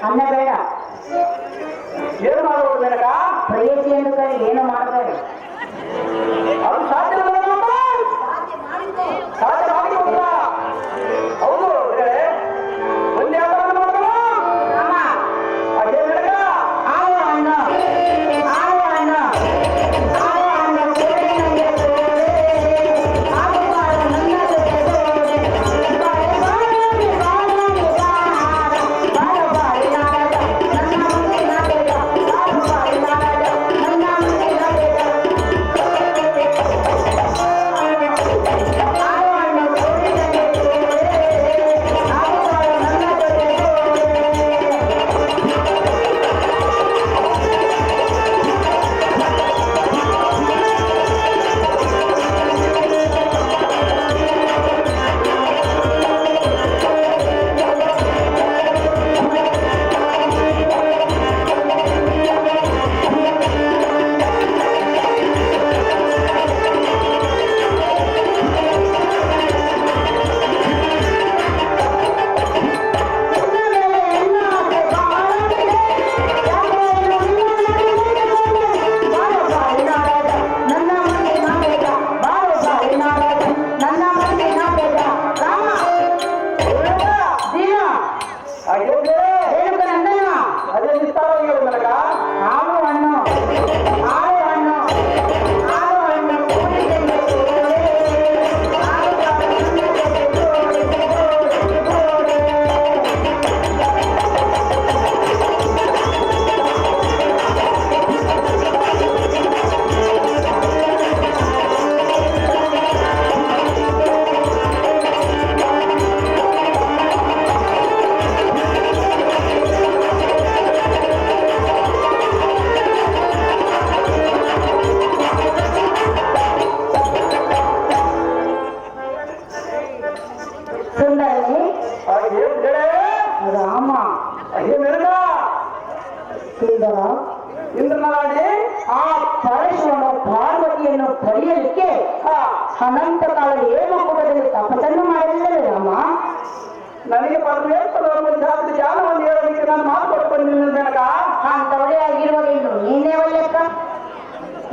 ಅನ್ನ ಬೇಡ, ಏನು ಮಾಡಬಹುದು ನನಗ? ಪ್ರೇಯಸಿ ಎಂದು ಕೈ ಏನು ಮಾಡಬೇಡ. ಅದು ಸಾಧ್ಯ ಸಾಧ್ಯ ಮಾಡಿಕೊಂಡ ಹೌದು ಒಂದೇ ಮಾಡಲ್ಲ ಅದೇ ನನಗ ಆಳು ಅಣ್ಣ ಆಳು ಅಣ್ಣ ಆಳು ಅಣ್ಣ ಕೋಡಿ ನನಗೆ ತೋರೆ ಆಳು ಬಾಳು ನನ್ನ ಜೊತೆ ತೋರೆ ಬಾಳೆ ಬಾಳೆ ಬಾಳೆ ಬಾಳೆ ಬಾಳೆ ನಾಡ ನನ್ನ ಮುಂದಿನ ಬೇಡ ಬಾಳು ಬಾಳೆ ನಾಡ ನನ್ನ ಮುಂದಿನ ಬೇಡ ಆಳು ಅಣ್ಣ ಕೋಡಿ ನನಗೆ ತೋರೆ ಆಳು ಬಾಳು ನನ್ನ ಜೊತೆ ಅದೇ ನಿಸ್ತಾರ ನನಗ ರಾಮ ಸುಂದರ ಇಂದ್ರನಾಡಿ ಆ ಪರಶುವನ ಪಾರ್ವತಿಯನ್ನು ಪಡೆಯಲಿಕ್ಕೆ ಅನಂತ ಕಾಲ ಏಮಕೂಟದಲ್ಲಿ ತಪಸ್ಸನ್ನು ಮಾಡಲಿಲ್ಲವೇ ರಾಮ? ನನಗೆ ಪರಮೇಶ್ವರ ಜಾತಿ ಜ್ಞಾನವನ್ನು ಹೇಳಲಿಕ್ಕೆ ನಾನು ಮಾತುಕೊಟ್ಟು ಬಂದಿಲ್ಲ ನನಗ. ಅಂತವರೇ ಆಗಿರುವಾಗ ಇನ್ನು ನೀನೇ ಒಳ್ಳೆಕ್ಕ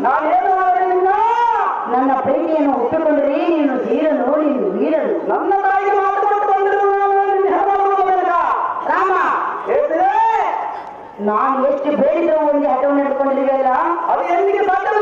ನಾನೇನು ಮಾಡಲಿಲ್ಲ. ನನ್ನ ಪ್ರೀತಿಯನ್ನು ಒಪ್ಪಿಕೊಂಡ್ರೆ ನೀನು ಧೀರನು, ನೀನು ವೀರನು. ನನ್ನ ತಾಯಿಗೆ ಮಾತುಕೊಟ್ಟು ಬಂದಿರುವ ರಾಮ ಹೇಳ್ತೀರೇ ನಾನು ಎಷ್ಟು ಬೇಡಿದ್ರು ಒಂದು ಹಠವನ್ನು ಹಿಡ್ಕೊಂಡಿದ್ದೀವಲ್ಲ, ಅದು ಎಂದಿಗೆ ಸಾಧ್ಯವಿಲ್ಲ.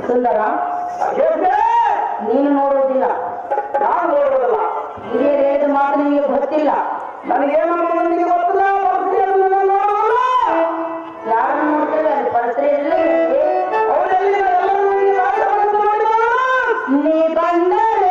ಸುಂದರ ನೀನು ನೋಡುವುದಿಲ್ಲ, ನಾನು ನೋಡುವುದಿಲ್ಲ. ಹಿರಿಯರು ಹೇಳಿದ ಮಾತು ನಿಮಗೆ ಗೊತ್ತಿಲ್ಲ. ನನಗೇನು ಗೊತ್ತಿಲ್ಲ. ಯಾರನ್ನು ನೋಡ್ತೇವೆ ಅಲ್ಲಿ ಪರಿಸ್ಥಿತಿ ನೀ ಬಂದರೆ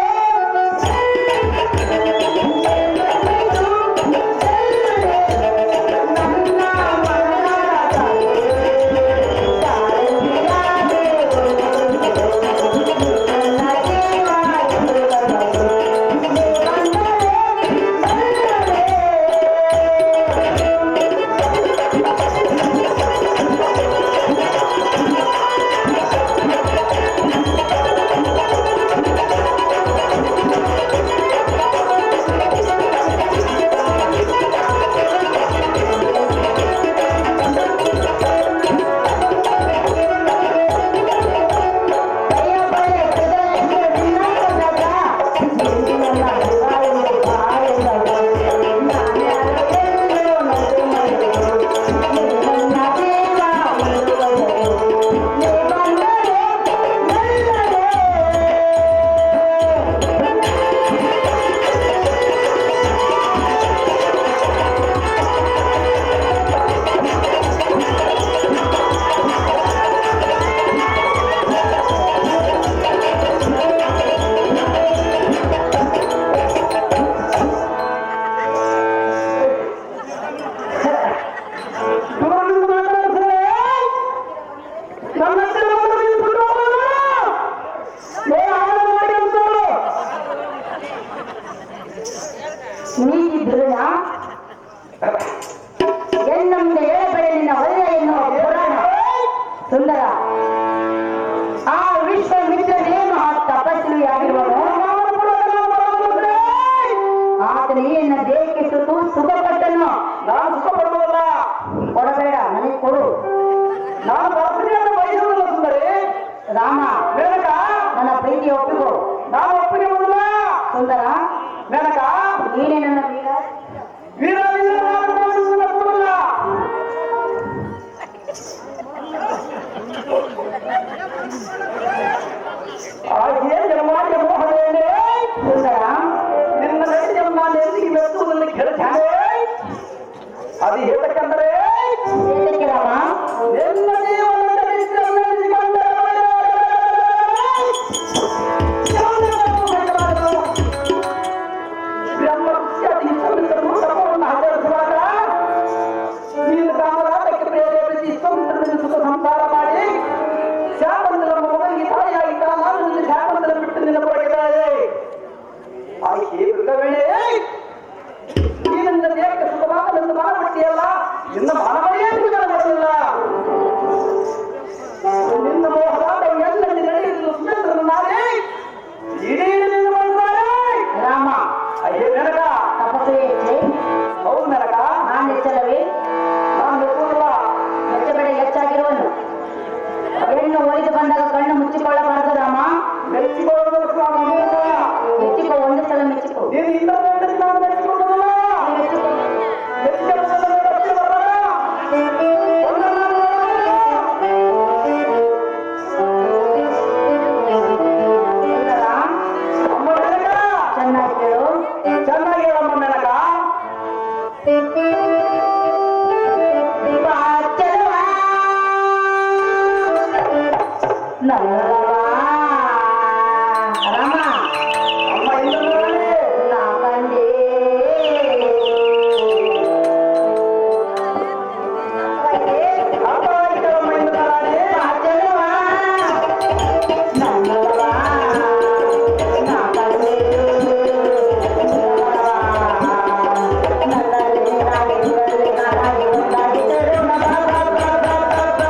ನೀಗಿದ್ರು ಎನ್ನೊಂದು ಹೇಳಬೇಡ ನಿನ್ನ ಒಳ್ಳೆ ಎನ್ನುವ ಪುರಾಣ ಸುಂದರ ಆ ವಿಶ್ವಮಿತ್ರನೇನು ಆ ತಪಸ್ವಿಯಾಗಿರುವನು ಆತನ ಎನ್ನ ದೇಹಕ್ಕೆ ಸುಖಪಟ್ಟನು. ನಾನು ಸುಖ ಪಡುವುದಲ್ಲ, ಕೊಡಬೇಡ, ನನಗೆ ಕೊಡು. ನಾನು ಬರ್ತನೆಯನ್ನು ಬಯಸುವುದಿಲ್ಲ ಸುಂದರಿ. ರಾಮ, ಮೇನಕ ನನ್ನ ಪ್ರೀತಿ ಒಪ್ಪಿಕೋ. ನಾನು ಒಪ್ಪಿಗೆ ಬರುವುದಿಲ್ಲ. ಸುಂದರ, ಮೇನಕ ನೀನೇ ನನ್ನ ವೀರ. ವೀರವಿಲ್ಲ ಕೊಡಲ್ಲ. ಹಾಗೆ ಜನ್ಮಾರ್ಯ ಮೋಹನೆಯೇ ಸುಂದರ, ನಿನ್ನ ನೈಜಂ ನಾನು ಎಂದಿಗೆ ಮೆಚ್ಚುವುದನ್ನು ಕೇಳುತ್ತೇನೆ. ಅದು ಹೇಳಬೇಕಂದರೆ ಏತಕ್ಕೆ ರಾಮ? ನಿನ್ನ ಜೀವನ ಚರಿತ್ರೆಯನ್ನು ನೆನೆಸಿಕೊಂಡರೆ ಬ್ರಹ್ಮ ಋಷಿಯಾದಿ ವಿಶ್ವಾಮಿತ್ರರು ತಪವನ್ನು ಆಚರಿಸುವಾಗ ನೀನು ಕಾಮರಾಟಕ್ಕೆ ಪ್ರೇರೇಪಿಸಿ ವಿಶ್ವಾಮಿತ್ರನಲ್ಲಿ ಸುಖ ಸಂಸಾರ ಮಾಡಿ ಶ್ಯಾಮಂತನ ಮಗನಿಗೆ ತಾಯಿಯಾಗಿದ್ದ ನಾನು ನಿನ್ನ ಶ್ಯಾಮಂತನ ಬಿಟ್ಟು ನಿನ್ನ ಪಡೆದಿದ್ದಾರೆ. ಆಕೆ ಮೃಗವೇಣೆ ನೀನಿಂದ ದೇಹಕ್ಕೆ ಸುಖವಾಗಲೆಂದು ಮಾನಪಟ್ಟಿಯಲ್ಲ, ನಿನ್ನ ಮಾನವನೇ ಮಾಡಲಿಲ್ಲ. ನಿನ್ನ ಮೋಹದಾಟ ಎಲ್ಲೆಲ್ಲಿ ನಡೆಯುವುದು ಸುಂದರನ ನಾನೇ ಇಡೀ ನಿನ್ನ ಮಾಡಿದ್ದಾರೆ. ರಾಮ, ಅಯ್ಯೇ ನನಗ ತಪಸ್ಸು ಹೆಚ್ಚೆ? ಹೌದು ನನಗ ನಾನು ಹೆಚ್ಚಲವೇ? ನಾನು ಮೆಚ್ಚುವುದಿಲ್ಲ. ಮೆಚ್ಚಬೇಡ, ಹೆಚ್ಚಾಗಿರುವನು. ಹೆಣ್ಣು ಒಲಿದು ಬಂದಾಗ ಕಣ್ಣು ಮುಚ್ಚಿಕೊಳ್ಳಬಾರದು ರಾಮ. ಮೆಚ್ಚಿಕೊಳ್ಳುವುದು ಸ್ವಾಮಿ ಮೆಚ್ಚಿಕೋ, ಒಂದು ಸಲ ಮೆಚ್ಚಿಕೋ. ನೀನು ಇನ್ನೊಂದು ನಾನು ಮೆಚ್ಚಿಕೊಳ್ಳುವುದಿಲ್ಲ. ಮೆಚ್ಚಿಕೋ. ಮೆಚ್ಚಿಕೊಳ್ಳುವುದನ್ನು ಮೆಚ್ಚಿ ಬರಲ್ಲ. ಸುಂದರ, ಅಮ್ಮ ನನಗ ಚೆನ್ನಾಗಿ ಕೇಳು. ಚೆನ್ನಾಗಿ ಅಮ್ಮ ನನಗ ಬಾಚಲವಾ ನಲ್ಲವಾ ರಾಮ, ಅಮ್ಮ ಇನ್ನೊಂದು ನಾ ಕಂಡೆ ಅಮ್ಮ ಇನ್ನೊಂದು ಬಾಚಲವಾ ನಲ್ಲವಾ ನಾ ಕಂಡೆ ನಲ್ಲಲೆ ನಾಗಿ ಬರಲೆ ನಾಗಿ ಒಂದಾಗಿ ತರುಣ ಬಾ ಬಾ ಬಾ ಬಾ ಬಾ.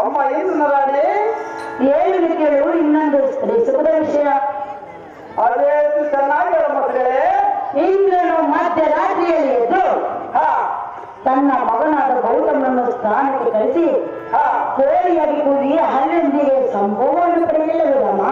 ಅಮ್ಮ ಏನು ನರಾಣಿ ಏನು ಕೇಳು. ಇನ್ನೊಂದು ಸುಖದ ವಿಷಯ. ಅದೇ ಚೆನ್ನಾಗಿ ಮಕ್ಕಳೇ. ಇಂದ್ರನು ಮಧ್ಯರಾತ್ರಿಯಲ್ಲಿ ಎದ್ದು ಹಾ ತನ್ನ ಮಗನಾದ ಗೌತಮನನ್ನು ಸ್ನಾನಕ್ಕೆ ಕಳಿಸಿ ಹಾ ಕೋಳಿಯಾಗಿ ಕೂಗಿ ಹಲ್ಲೊಂದಿಗೆ ಸಂಭೋಗವನ್ನು ಪಡೆಯಲಿಲ್ಲ ರಾಮ.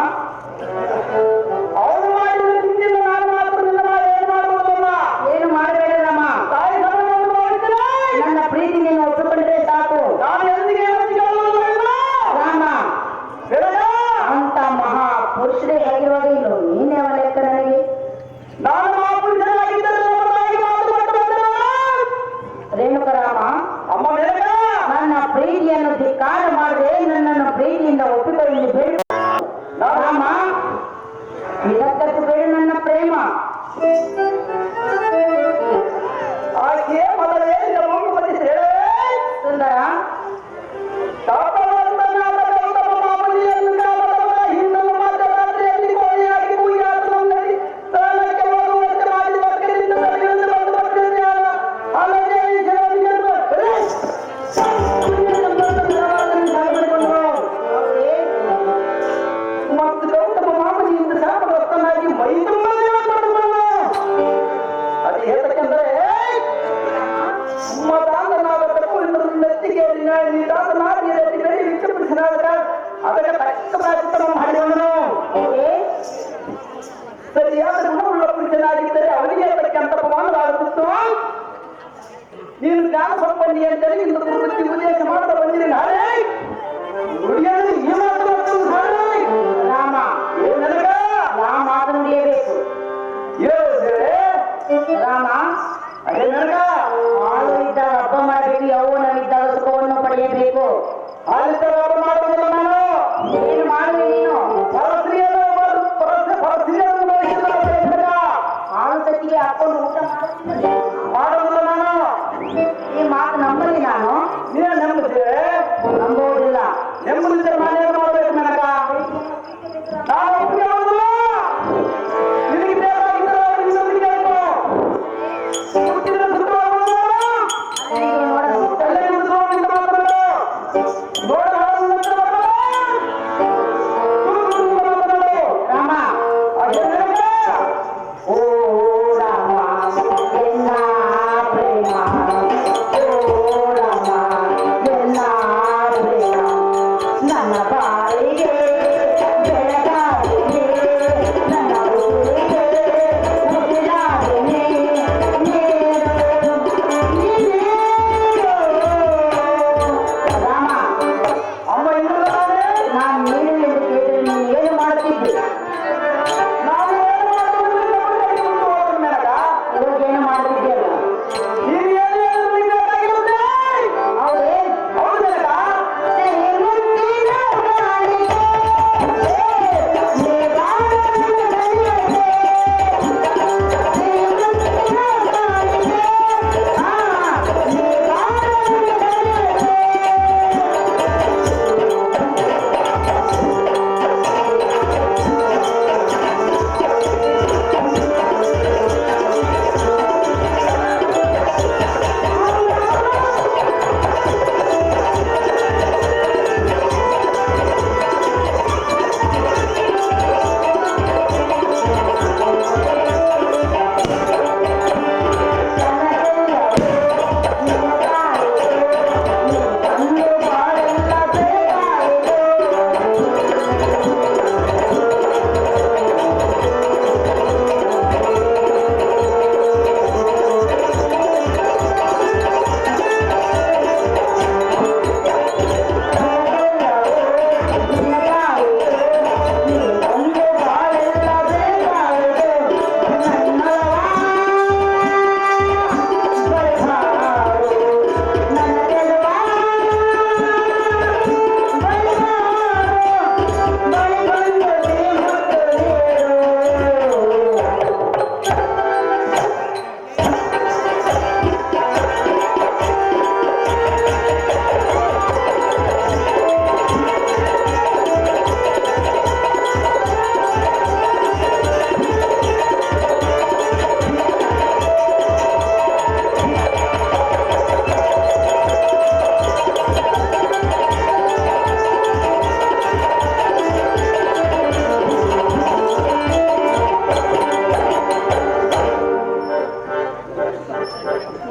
ಅವನು ಮಾಡಿದ ತಿಂದಿಲ್ಲ, ನಾನು ಮಾತ್ರ ನಿನ್ನ ಮಾಡಿ ಏನು ಮಾಡುವುದಲ್ಲ. ಏನು ಮಾಡಬೇಡ ರಾಮ. ತಾಯಿ ಸಭೆಯನ್ನು ಮಾಡಿದ್ರೆ ನನ್ನ ಪ್ರೀತಿ ನೀನು ಒಪ್ಪಿಕೊಂಡ್ರೆ ಸಾಕು ನಾನು ಎಂದಿಗೆ ಮೆಚ್ಚಿಕೊಳ್ಳುವುದಿಲ್ಲ. ರಾಮ. ಬೆಳಗ ಅಂತ ಮಹಾ ಪುರುಷರೇ ಆಗಿರುವಾಗ ಇನ್ನು ನೀನೇ ಅವನ ಲೆಕ್ಕ ನನಗೆ. ನಾನು ಮಹಾಪುರುಷನಾಗಿದ್ದರೆ ನಮ್ಮ ತಾಯಿಗೆ ಮಾತು ಕೊಟ್ಟು ಬಂದರೆ ರೇಣುಕ ಪರಶುರಾಮ, ಅಮ್ಮ ಮೇನಕ ನನ್ನ ಪ್ರೀತಿಯನ್ನು ಧಿಕ್ಕಾರ ಮಾಡದೆ ನನ್ನನ್ನು ಪ್ರೀತಿಯಿಂದ ಒಪ್ಪಿಕೊಳ್ಳಿ ಬೇಡ ರಾಮ. ಇದಕ್ಕೂ ಬೇಡ ನನ್ನ ಪ್ರೇಮ. ಆಕೆ ಮೊದಲೇ ನಮ್ಮನ್ನು ಬಂದಿದ್ರೆ ಸುಂದರ, ಅದಕ್ಕೆ ತಕ್ಕ ಪ್ರಾಚಿತನ ಮಾಡಿದವನು ಸರಿಯಾದ ಗುಣವುಳ್ಳ ಪುರುಷನಾಗಿದ್ದರೆ ಅವನಿಗೆ ಅದಕ್ಕಂತ ಅಪಮಾನವಾಗುತ್ತಿತ್ತು. ನೀನು ಜ್ಞಾನ ಸಂಪನ್ನಿ ಅಂತೇಳಿ ಇಂದು ಪ್ರವೃತ್ತಿ ಉದ್ದೇಶ ಮಾಡ್ತಾ ಬಂದಿರಿ. ನಾಳೆ ನುಡಿಯಲ್ಲಿ ಈ ಮಾತು ರಾಮ, ನನಗ ನಾ ಮಾತು ನುಡಿಯಬೇಕು. ರಾಮ, ಅದೇ ನನಗ ಹಾಲು ಇದ್ದಾಗ ಹಬ್ಬ ಮಾಡಬೇಕು, ಯೌವನವಿದ್ದಾಗ ಸುಖವನ್ನು ಪಡೆಯಬೇಕು. ಹಾಲಿದ್ದಾಗ ಹಬ್ಬ ಮಾಡುವುದಿಲ್ಲ ನಾನು. ಏನು ಮಾಡುವೆ ನೀನು? ಹಾಲು ಸತ್ತಿಗೆ ಹಾಕೊಂಡು ಊಟ ಮಾಡುವುದಿಲ್ಲ ನಾನು. ಈ ಮಾತು ನಂಬಲಿ ನಾನು? ನೀನು ನಂಬುತ್ತೇವೆ? ನಂಬುವುದಿಲ್ಲ. ನೆಮ್ಮದಿದ್ದರೆ ನಾನೇನು ಮಾಡಬೇಕು ನನಗ? ನಾನು ಒಪ್ಪಿಗೆ ಮಾಡುವುದಿಲ್ಲ. ನಿನಗೆ ಬೇಕಾಗಿದ್ದರೆ ಇನ್ನೊಂದಿಗೆ ಕೇಳ್ಕೊ. ಹುಟ್ಟಿದ್ರೆ ಸುಖವಾಗುವುದಿಲ್ಲ. ಅಲ್ಲೇ ನಿಂತು ನಿಂತ ಮಾತಾಡು. ನೋಡ ರಾಮ, ಓ ರಾಮ ಎನ್ನ ಪ್ರೇಮ, ಓ ರಾಮ ಎನ್ನ ಪ್ರೇಮ, ನನ್ನ ಬಾಳಿಗೆ ಬೆಳಗಾಗಿದೆ, ನನ್ನ ಊರಿಗೆ ಮುಗಿಲಾಗಿದೆ, ರಾಮ. ಅಮ್ಮ ಇನ್ನೂ ನಾನು ನೀನು ಎಂದು ಕೇಳಿದ್ರೆ ನೀನು ಏನು ಮಾಡುತ್ತಿದ್ದೆ? ನಾವು ಏನು ಮಾಡುವುದಿಲ್ಲ ನನಗ. ಇವಾಗ ಏನು ಮಾಡುತ್ತಿದ್ದೆಯಲ್ಲ? ನೀನು ಏನು ಬೇಕಾಗಿರುತ್ತೆ? ಅವರೇ ಹೌದು ನನಗ.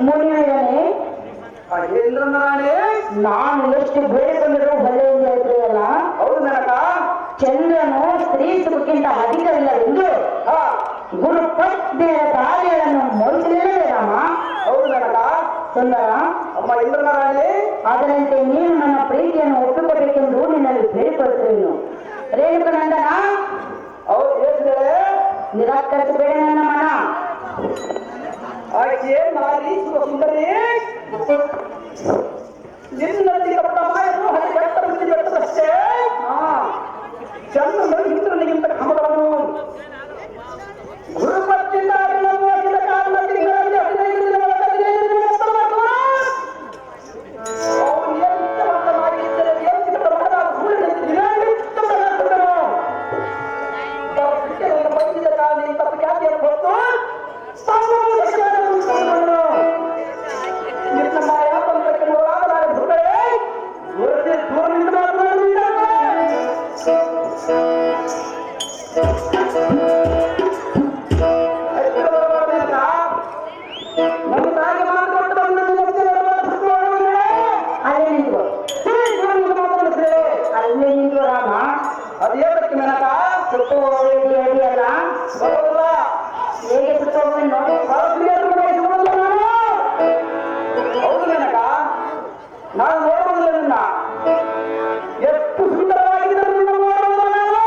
ಮುನಿಯನೇ, ಇಂದ್ರನಾಣೆ. ನಾನು ಎಷ್ಟು ಬೇಡಿಕೊಂಡಿರೋ ಬಲ್ಲೆಯಿಂದ ಹೇಳ್ತೀಯಲ್ಲ? ಹೌದು ನನಗ. ಚಂದ್ರನು ಸ್ತ್ರೀ ಸುಖಕ್ಕಿಂತ ಅಧಿಕವಿಲ್ಲವೆಂದು ಹಾ, ಗುರು ಪತ್ನಿಯರ ತಾಯಿಗಳನ್ನು ಮೋಹಿಸಲಿಲ್ಲವೇ ರಾಮ? ಹೌದು ನನಗ. ಸುಂದರ, ಅಮ್ಮ ಇಂದ್ರನಾಣೆ. ಅದರಂತೆ ನೀನು ನನ್ನ ಪ್ರೀತಿಯನ್ನು ಒಪ್ಪಿಕೊಡಬೇಕೆಂದು ನಿನ್ನಲ್ಲಿ ಬೇಡಿಕೊಳ್ಳುತ್ತೇನೆ. ರೇಣುಕನಂದನ, ಹೌದು ಹೇಳಿದರೆ ನಿರಾಕರಿಸಬೇಡ ನನ್ನ ಮನ. ಆಕೆ ನಾರಿ ಸುಂದರಿ ನಿನ್ನಲ್ಲಿ ಕಟ್ಟ ಮಾಯನು ಹರಿ ಬೆಟ್ಟ ಬಿಚ್ಚಿ ಬೆಟ್ಟದಷ್ಟೇ ಚಂದ್ರ ಇಂದ್ರನಿಗಿಂತ ಕಮಲವನು ಗುರುಪತ್ತಿಂದ ಅಭಿನಂದಿಸಿದ ಕಾರಣ ತಿಂಗಳಲ್ಲಿ 15 ದಿನಗಳ 15 ದಿನ ಅವನು ಎಂತವನ್ನಾಗಿದ್ದರೆ ಎಂತ ಮಗನಾದ ಸೂರ್ಯನಂತೆ ದಿನನಿತ್ಯ ಬೆಳಗುತ್ತಿದ್ದನು. ಶಿಕ್ಷಣವನ್ನು ಬಯಸಿದ ಕಾರಣ ಇಂಥ ಖ್ಯಾತಿಯನ್ನು ಹೊತ್ತು ನಿನ್ನ ಮಾಯ ತಂತ್ರಕ್ಕೆ ನೋಡಾಗಲಾರೆ ಹುಡುಗರೇ ದೂರದಿಂದ ಮಾತನಾಡುತ್ತಿದ್ದಾರೆ. ನಮ್ಮ ತಾಯಿಗೆ ಮಾತುಕೊಟ್ಟು ಬಂದು ಅಲ್ಲೇ ನಿಂತು ಅಲ್ಲೇ ನಿಂತು ರಾಮ. ಅದೇನಕ್ಕೆ ಮೇನಕ ಸುತ್ತು ಹೇಳಿಯಲ್ಲ ಬರೋದಿಲ್ಲ ಹೇಗೆ ಸುತ್ತು ನೋಡಿ. ಹೌದು ಮೇನಕ ನಾನು ನೋಡುವುದಿಲ್ಲ ನಿನ್ನ ಎಷ್ಟು ಸುಂದರವಾಗಿದ್ದರೆ ನಿನ್ನ ನೋಡುವುದಿಲ್ಲ ನಾನು.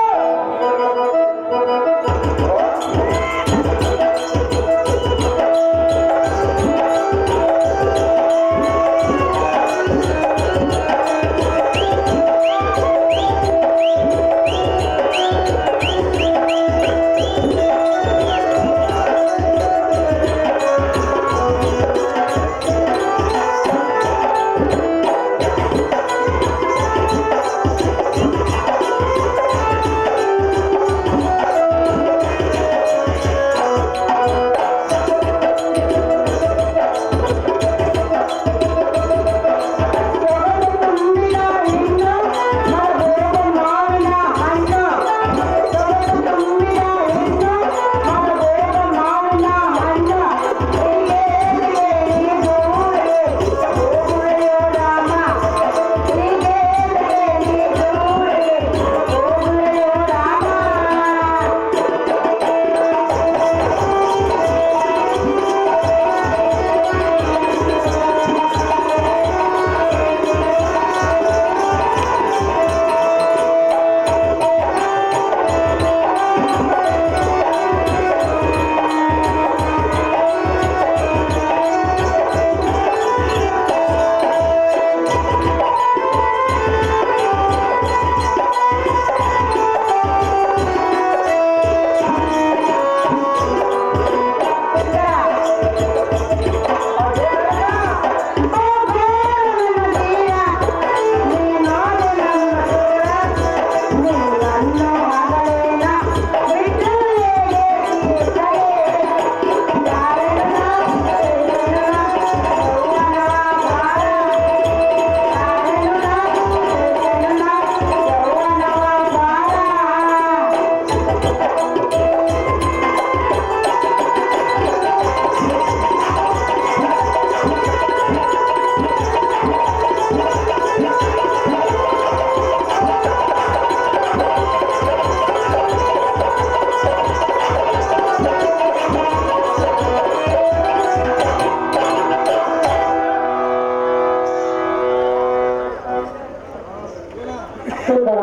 ಸುಂದರ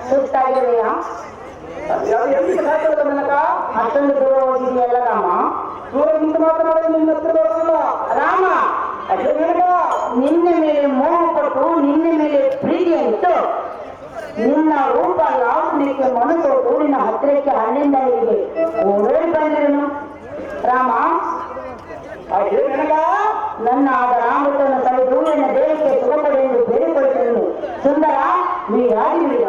ಸುಸ್ತಾಗಿದೆಯಾ? ಅಷ್ಟೊಂದು ದೂರ ಹೋಗಿದೆಯಲ್ಲ ರಾಮ. ದೂರದಿಂದ ಮಾತನಾಡಿ ನಿನ್ನ ಹತ್ರ ಬರೋದಿಲ್ಲ ರಾಮ, ನಿನ್ನ ಮೇಲೆ ಮೋಹ ಕೊಟ್ಟು ನಿನ್ನ ಮೇಲೆ ಪ್ರೀತಿಯಿಟ್ಟು ನಿನ್ನ ರೂಪ ಯಾವುದಕ್ಕೆ ಮನಸ್ಸು ನಿನ್ನ ಹತ್ತಿರಕ್ಕೆ ಅಲ್ಲಿಂದ ಇಲ್ಲಿಗೆ ಓಡೋಡಿ ಬಂದಿರನು ರಾಮ. ನನ್ನ ಆದ ರಾಮೃತವನ್ನು ಸವಿದು ನನ್ನ ದೇಹಕ್ಕೆ ಸುಖಪಡೆ ಎಂದು ಬೇಡಿಕೊಳ್ಳುತ್ತೇನೆ. ಸುಂದರ, ನೀರಾಗಿ ಬಿಡ.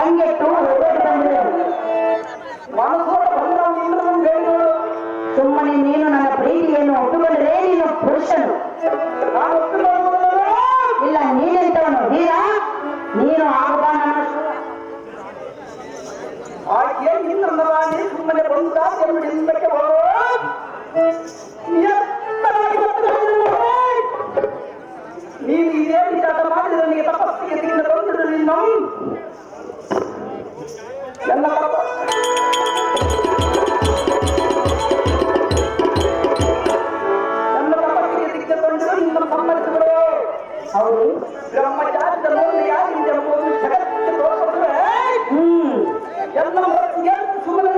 ಕಂಗೆಟ್ಟು ಹೊರಟು ಬಂದರು. ಮನಸ್ಸೋಟ ಬಂದ ಇಂದ್ರನ ಬೇಡಿದಳು. ಸುಮ್ಮನೆ ನೀನು ನನ್ನ ಪ್ರೀತಿಯನ್ನು ಒಪ್ಪಿಕೊಂಡರೆ ನೀನು ಪುರುಷನು. ನಾನು ಒಪ್ಪಿಕೊಳ್ಳುವುದಿಲ್ಲ. ಇಲ್ಲ, ನೀನೆಂತವನು ವೀರ? ನೀನು ಆಗುವ ನನ್ನ ಆಕೆ ಇಂದ್ರನ ರಾಣಿ ಸುಮ್ಮನೆ ಬಂದ ಎರಡು ಹಿಂದಕ್ಕೆ ಬರೋ ನೀನು ಇದೇ ವಿಚಾರ ಮಾಡಿದ್ರೆ ನನಗೆ ತಪಸ್ಸಿಗೆ ತಿಂದ ಬಂದಿದ್ರು ನೀನು ಎಲ್ಲ ತಪಸ್ಸಿಗೆ ತೆಗೆದುಕೊಂಡಿದ್ರು ನಿಮ್ಮನ್ನು ಸಮ್ಮತಿಸಿದ್ರು. ಹೌದು. ಬ್ರಹ್ಮಚಾರ್ಯದ ನೋಡಿ ಯಾರಿಂದ ಎಂಬುದು ಜಗತ್ತಿಗೆ ತೋರಿಸಿದ್ರೆ ಎಲ್ಲ ಮನಸ್ಸಿಗೆ ಸುಮ್ಮನೆ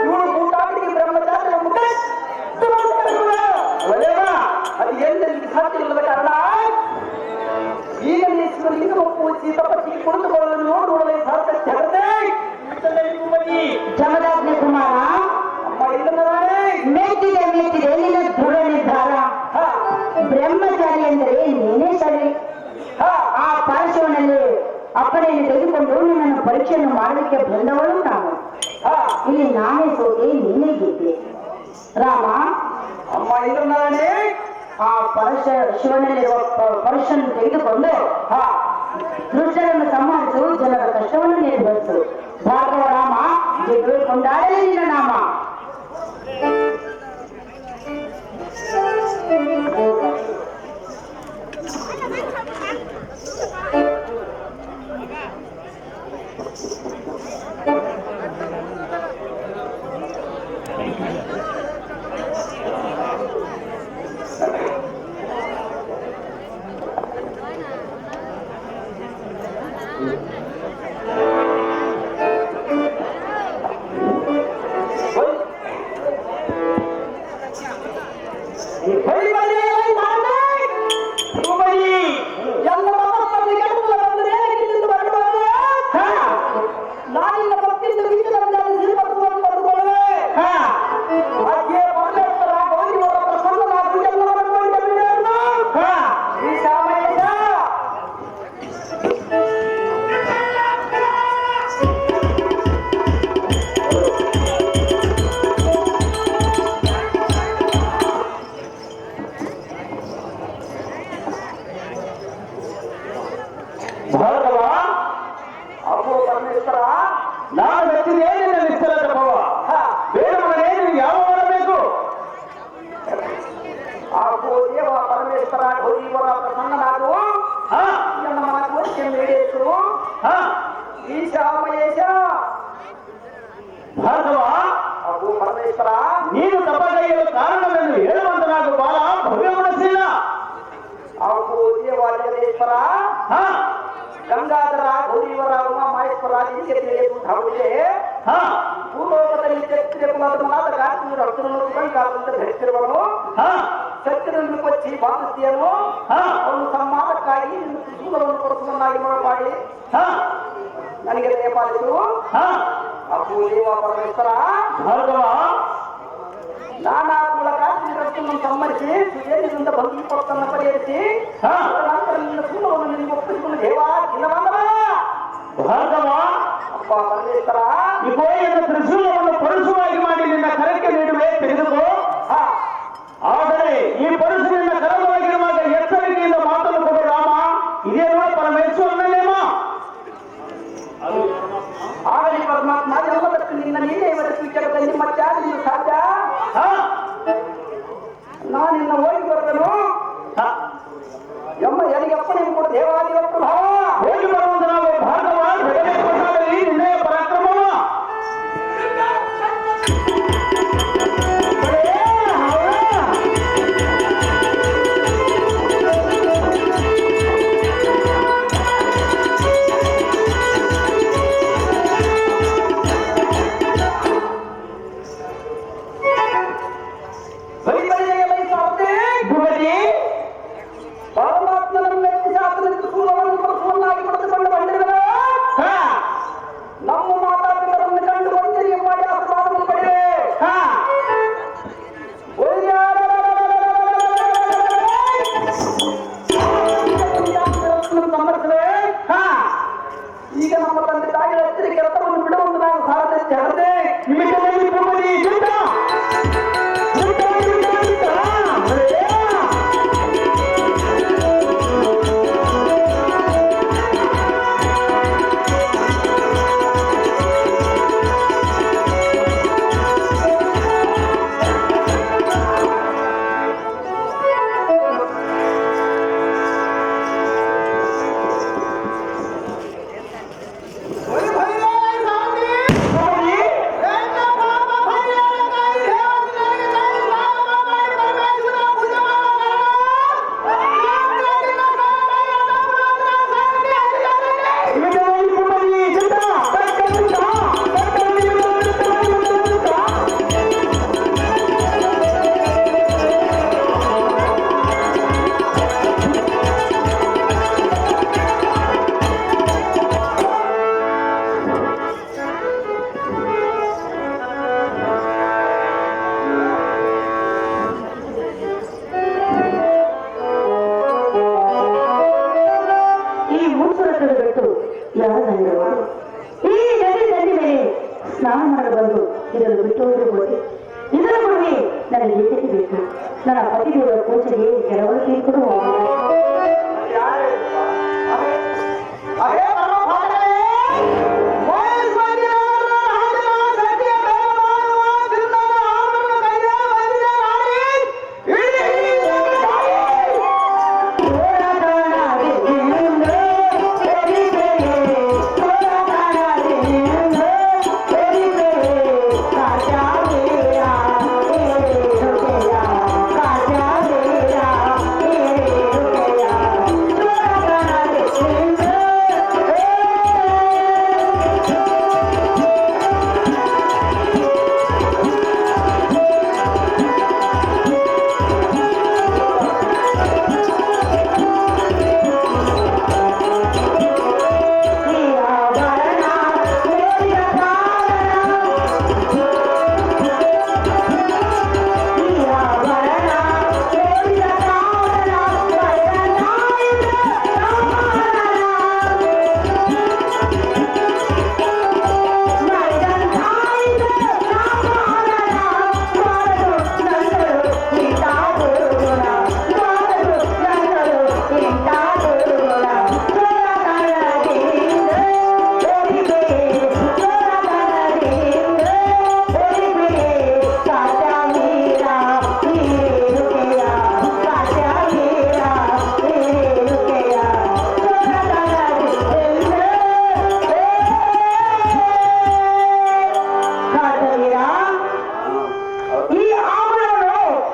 ಇವಳು ಕೂಟಾಟಿಗೆ ಬ್ರಹ್ಮಚಾರ್ಯ ಅದು ಎಲ್ಲರಿಗೆ ಸಾಧ್ಯ ಇಲ್ಲದ ಕಾರಣ ಈಗ ಲಿಂಗ ಪೂಜಿ ತಪಸ್ಸಿಗೆ ಕುಳಿತುಕೊಳ್ಳಲು ನೋಡುವುದೇ ಸಾಧ್ಯ ಜಮದಾಗ್ನಿ ಕುಮಾರ, ಅಮ್ಮ ಇಲ್ಲ ಮೆಚ್ಚಿದೆ ಮೆಚ್ಚಿದೆ ನಿನ್ನ ದೃಢ ನಿರ್ಧಾರ. ಬ್ರಹ್ಮಚಾರಿ ಅಂದರೆ ನೀನೇ ಸರಿ. ಆ ಪಾರ್ಶ್ವನಲ್ಲಿ ಅಪ್ಪಣೆಯನ್ನು ತೆಗೆದುಕೊಂಡು ನಿನ್ನನ್ನು ಪರೀಕ್ಷೆಯನ್ನು ಮಾಡಲಿಕ್ಕೆ ಬಂದವಳು ನಾನು. ಇಲ್ಲಿ ನಾನೇ ಸೋತೆ, ನೀನೇ ಗೆದ್ದೆ. ರಾಮ, ಅಮ್ಮ ಇಲ್ಲ ಆ ಶಿವನಲ್ಲಿರುವ ಪರಶನ್ನು ತೆಗೆದುಕೊಂಡು ದುಷ್ಟರನ್ನು ಸಂಹರಿಸು, ಜನರ ಕಷ್ಟವನ್ನು ನಿರ್ವಹಿಸು. ಭಾರ್ಗವ ರಾಮ, ಜಗವೇ ಕೊಂಡಾಡಲೇ ನಿನ್ನ ನಾಮ. ಭಾರ್ಗವ, ಅಪ್ಪು ಪರಮೇಶ್ವರ, ನಾನು ಮೆಚ್ಚಿದೆ ನಿನ್ನ ನಿಶ್ಚಲದ ಭಾವ. ಬೇಡ ಮಗನೇ, ನಿನಗೆ ಯಾವ ಮಾಡಬೇಕು? ಅಪ್ಪು ದೇವ ಪರಮೇಶ್ವರ ಗೌರೀವರ ಪ್ರಸನ್ನನಾಗು. ನನ್ನ ಮನ ಕೋರಿಕೆ ಮೇಡೇಶು. ಈಶ ಮಹೇಶ. ಭಾರ್ಗವ, ಅಪ್ಪು ಪರಮೇಶ್ವರ, ನೀನು ತಪಗೈಯಲು ಕಾರಣವೆಂದು ಹೇಳುವಂತನಾಗು ಬಾಲ ಭವ್ಯ ಮನಸ್ಸಿಲ್ಲ. ಅಪ್ಪು ದೇವ ಜಗದೇಶ್ವರ, ಗಂಗಾಧರ ಗೌರೀವರ ಉಮಾ ಮಹೇಶ್ವರ ನಿನಗೆ ತಿಳಿಯುವುದಾಗಿದೆ. ಭೂಲೋಕದಲ್ಲಿ ಚಕ್ರ ಕುಲದ ಗಾಯತ್ರಿ ರಕ್ತವನ್ನು ಕಂಕಾಲಂತ ಧರಿಸಿರುವನು. ಚಕ್ರನ್ನು ಕೊಚ್ಚಿ ಬಾಧಿಸಿಯನು. ಅವನು ಸಂವಾದಕ್ಕಾಗಿ ಸೂಲವನ್ನು ಕೊಡಿಸುವನ್ನಾಗಿ ಮಾಡಿ ನನಗೆ ನೇಪಾಲಿಸು. ಅಪ್ಪು ದೇವ ಪರಮೇಶ್ವರ, ಭಾರ್ಗವ, ನಾನಾ ಕುಲ ಗಾಯತ್ರಿ ರಕ್ತವನ್ನು ಸಂಹರಿಸಿ ಸುಜೇನಿಂದ ಭಂಗಿ ಕೊರತನ್ನು ಪರಿಹರಿಸಿ ನಂತರ ನಿನ್ನ ಸೂಲವನ್ನು ನಿನಗೆ ಒಪ್ಪಿಸಿಕೊಂಡು ದೇವಾ ಕಿಲವಂದವ. ಭಾರ್ಗವ, ಅಪ್ಪ ಪರಮೇಶ್ವರ, ಈ ಗೋಯನ್ನು ತ್ರಿಶೂಲವನ್ನು ಪರುಷವಾಗಿ ಮಾಡಿ ನಿನ್ನ ಕರಕ್ಕೆ ನೀಡುವೆ, ತೆಗೆದುಕೋ. ಆದರೆ ಈ ಪರುಷ ನಿನ್ನ ಕರವಾಗಿರುವಾಗ ಎಚ್ಚರಿಕೆಯಿಂದ ಮಾತನ್ನು ಕೊಡು ರಾಮ. ಇದೇನೋ ಪರಮೇಶ್ವರನ ನೇಮ. ಆಗಲಿ ಪರಮಾತ್ಮ, ಎಲ್ಲದಕ್ಕೂ ನಿನ್ನ ನೀನೇ ಇವತ್ತು ಜಗತ್ತಲ್ಲಿ ಮತ್ತೆ ನಿನ್ನ ಸಾಧ್ಯ. ನಾನು ನಿನ್ನ ಹೋಗಿ ಬರ್ತೇನು ಎಮ್ಮ ಎಲ್ಲಿಗಪ್ಪ ನೀವು ಕೊಡು ದೇವಾದಿವ ಪ್ರಭಾವ. ಹೋಗಿ ಬರುವಂತ ನಾವು ಭಾರ್ಗವ ಜಗದೇಶ್ವರದಲ್ಲಿ ನಿನ್ನೆ ಪರಾಕ್ರಮವ. ಬರೀ ಬರೀ ಇದನ್ನು ಬಿಟ್ಟು ಹೋಗಿರುವುದು ಇದರ ಗುರುವೆ ನನಗೆ ಏಕೆ ಬೇಕು ನನ್ನ ಪತಿದೇವರ ಪೂಜೆಗೆ ಕೆಲವರು ತೀರ್ಪು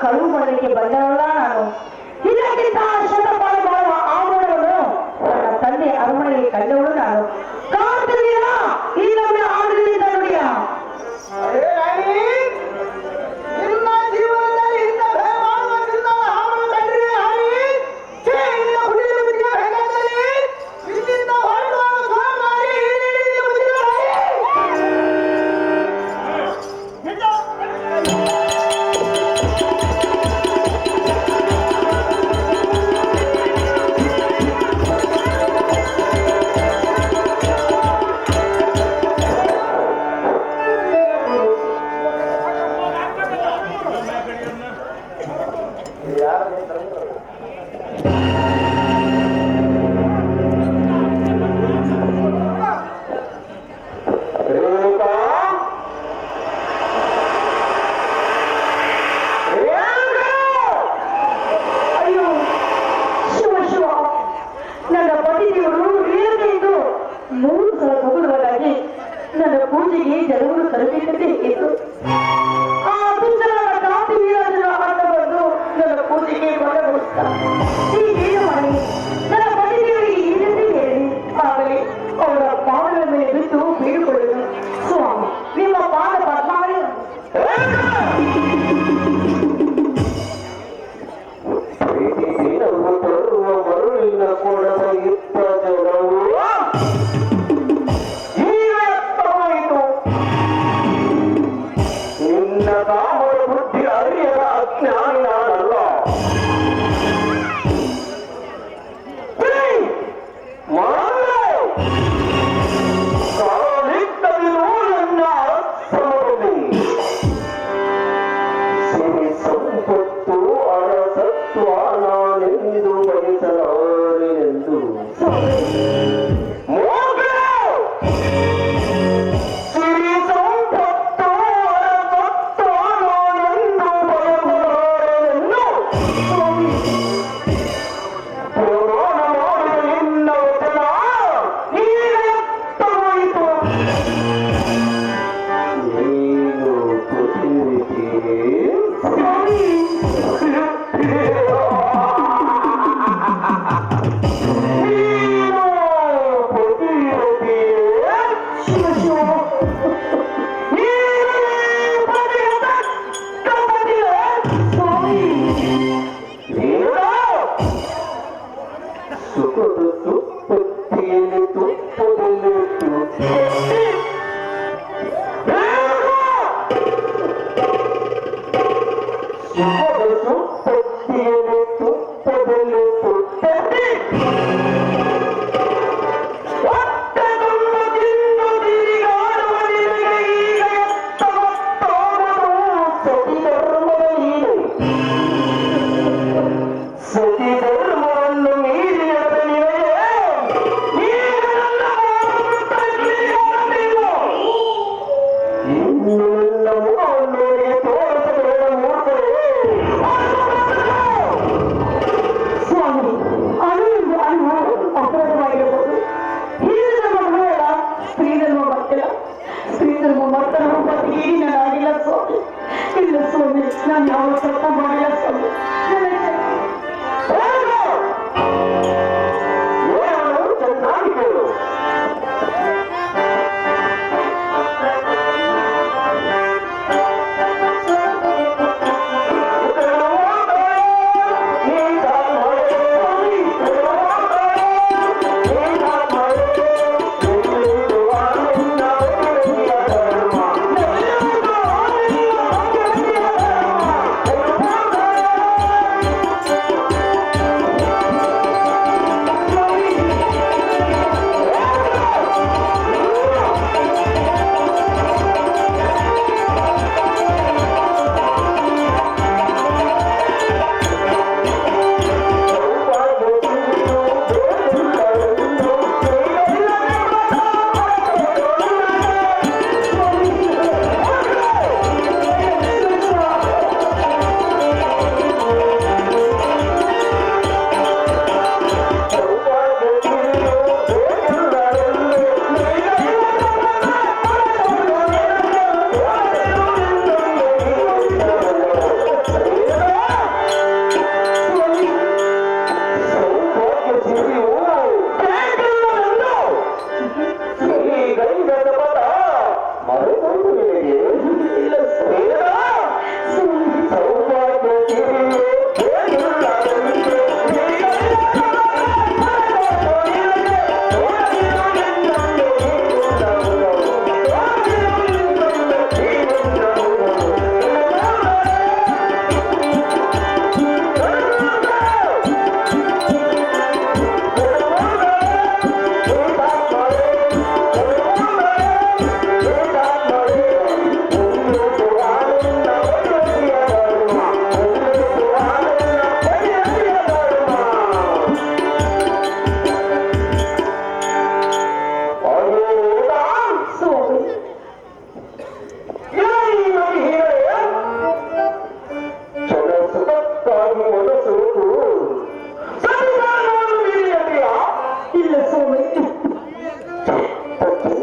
ಕಳುವು ಮಾಡಲಿಕ್ಕೆ ಬಂದವಲ್ಲ ನಾನು ಇದಕ್ಕಿಂತ ಶತಪಾಲು ಮಾಡುವ ಆಭರಣವನ್ನು ನನ್ನ ತಂದೆ ಅರಮನೆಗೆ ಕಂಡವಳು ನಾನು ಕಾಣ್ತಿದ್ದೀರ ಈ ನಮ್ಮ ಆಡಳಿತ ನುಡಿಯ ನನ್ನ ಪತಿದೇವರು ರೇಣುಕೆಂದು 3 ಸಲ ಹೋಗುವುದಾಗಿ ನನ್ನ ಪೂಜೆಗೆ ಜನರು ತರಬೇಕಂತೆ ಇತ್ತು ಆ ದುಷ್ಟರ ಕಾಂತಿ ವೀರಾಜನ ಅಡ್ಡ ಬಂದು ನನ್ನ ಪೂಜೆಗೆ ಬರಗೊಳಿಸ್ತಾರೆ ಹೀಗೇನು ಮಾಡಿ ನನ್ನ ಪತಿದೇವರಿಗೆ ಏನಂತೆ ಹೇಳಿ ಆಗಲಿ ಅವರ ಪಾದಗಳ ಮೇಲೆ ಬಿದ್ದು ಬೀಳಿಕೊಳ್ಳಲು ಸ್ವಾಮಿ ನಿಮ್ಮ ಪಾದ ಪದ್ಮಾವಳಿ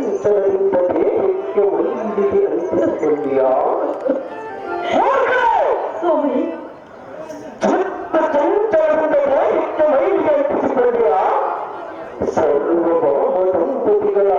ಚಂಚಲದಿಂದ ದೇಹಕ್ಕೆ ಮೈಲಿಗೆ ಅಂಟಿಸಿಕೊಂಡಿಯಾ? ಸ್ವಾಮಿ, ಚಿತ್ತ ಚಂಚಲದಿಂದ ದೇಹಕ್ಕೆ ಮೈಲಿಗೆ ಅಂಟಿಸಿಕೊಂಡಿಯಾ? ಸರ್ವಭೌಮ ದಂಪತಿಗಳ